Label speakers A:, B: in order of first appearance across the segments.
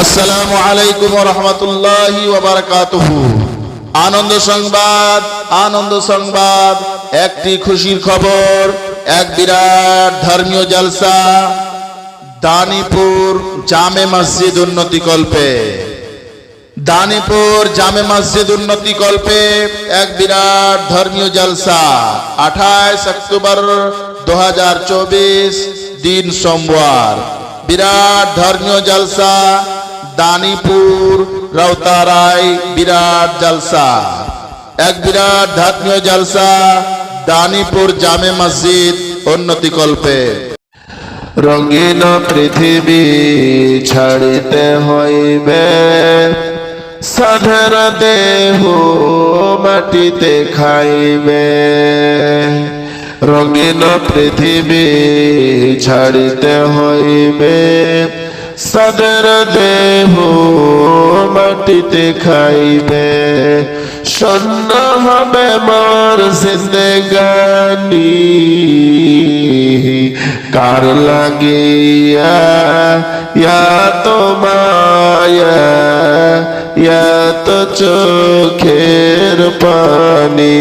A: আসসালামু আলাইকুম ওয়া রাহমাতুল্লাহি ওয়া বারাকাতুহু। আনন্দ সংবাদ, একটি খুশির খবর। এক বিরাট ধর্মীয় জলসা দানিপুর জামে মসজিদ উন্নতি কল্পে এক বিরাট ধর্মীয় জলসা 28 অক্টোবর 2024 দিন সোমবার। বিরাট ধর্মীয় জলসা দানিপুর রাউতারায় বিরাট জলসা, এক বিরাট ধর্মীয় জলসা দানিপুর জামে মসজিদ উন্নতি কল্পে।
B: রঙিন পৃথিবী ছাড়িতে হইবে, সাধের দেহ মাটিতে খাইবে। রঙিন পৃথিবী ছাড়িতে হইবে, সাধের দেহ মাটিতে খাইবে। শূন্য হবে মোর জিন্দেগানি, কার লাগিয়া ইয়া তো মায়া, ইয়া তো চোখের পানি।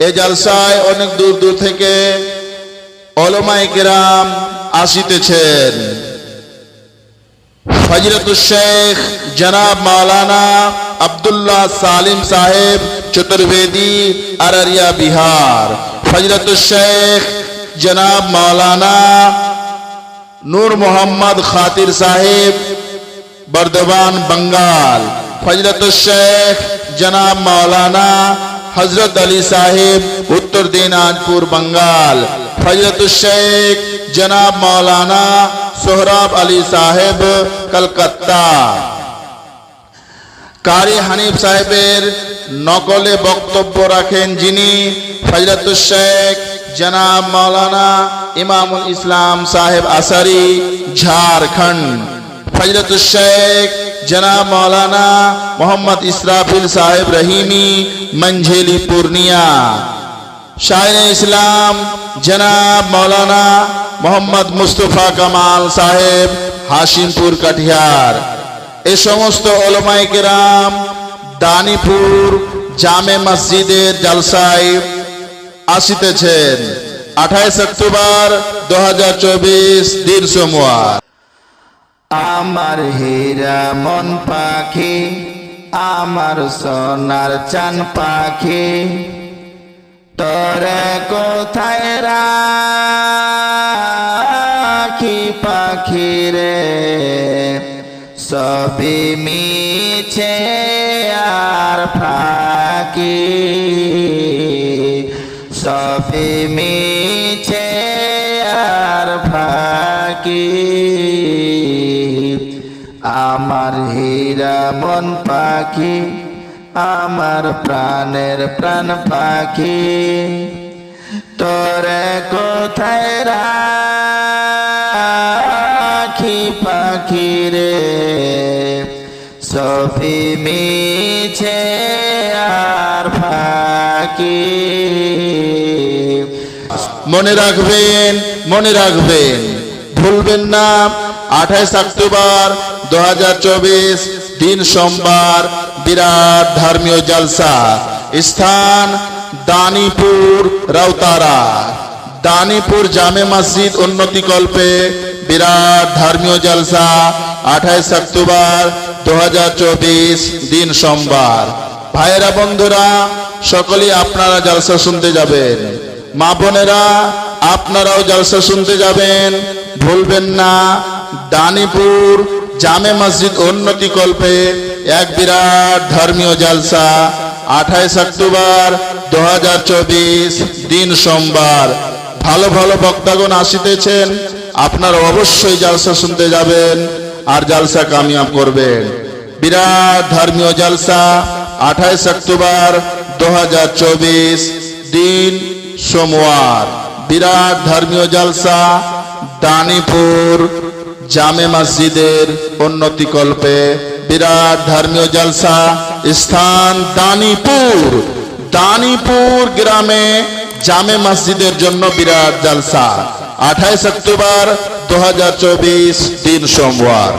A: এ জলসায় অনেক দূর দূর থেকে উলামায়ে কেরাম আসিতেছেন। ফজিলতুল শেখ জনাব মাওলানা আব্দুল্লাহ সালিম সাহেব চতুর্বেদী, अररिया बिहार। फजलतुल शेख जनाब मौलाना नूर मोहम्मद खातिर साहेब बर्दवान बंगाल। फजलतुल शेख जनाब मौलाना हजरत अली साहेब उत्तर दिनाजपुर बंगाल। फजलतुल शेख जनाब मौलाना सोहराब अली साहेब कलकत्ता। कारी हनीफ साहेबेर नकले बक्तव्य राखें जिनी फजलतुल शेख जनाब मौलाना इमामुल इस्लाम साहेब आसारी झारखंड। फजलतुल शेख जनाब मौलाना मोहम्मद इसराफिल साहेब रहीमी मंझेली पूर्णिया। शायर इस्लाम जनाब मौलाना मोहम्मद मुस्तफा कमाल साहेब हाशिमपुर कटिहार। ए समस्त उलामाए केराम दानिपुर জামে মসজিদের জলসায় আসিতেছেন। 28 অক্টোবর 2024 দিন সোমবার।
B: আমার হীরা মন পাখি, আমার সোনার চান পাখি, তোরে কোথায় রাখি পাখি রে। সবই মিছে আর ফাঁকি, সবই মিছে আর ফাঁকি। আমার হীরা মন পাখি, আমার প্রাণের প্রাণ পাখি, তোরে কোথায় রাখি পাখি রে। সবই মিছে আর ফাঁকি।
A: মনে রাখবেন ভুলবেন না 28 অক্টোবর 2024 দিন সোমবার বিরাট ধর্মীয় জলসা। স্থান দানিপুর রাউতারা। দানিপুর জামে মসজিদ উন্নতি কল্পে বিরাট ধর্মীয় জলসা 28 অক্টোবর 2024 দিন সোমবার। ভাইয়েরা বন্ধুরা সকলেই আপনারা জলসা শুনতে যাবেন। মা বোনেরা আপনারাও জলসা শুনতে যাবেন। ভুলবেন না দানিপুর জামে মসজিদ উন্নতি কল্পে এক বিরাট ধর্মীয় জলসা 28 অক্টোবর 2024 দিন সোমবার। ভালো ভালো বক্তাগণ আসিতেছেন, আপনারা অবশ্যই জলসা শুনতে যাবেন আর জলসা কামিয়াব করবেন। বিরাট ধর্মীয় জলসা 28 অক্টোবর 2024 দিন সোমবার। বিরাট ধর্মীয় জলসা দানিপুর জামে মসজিদের উন্নতি কল্পে বিরাট ধর্মীয় জলসা। স্থান দানিপুর গ্রামে জামে মসজিদের জন্য বিরাট জলসা 28 অক্টোবর 2024 দিন সোমবার।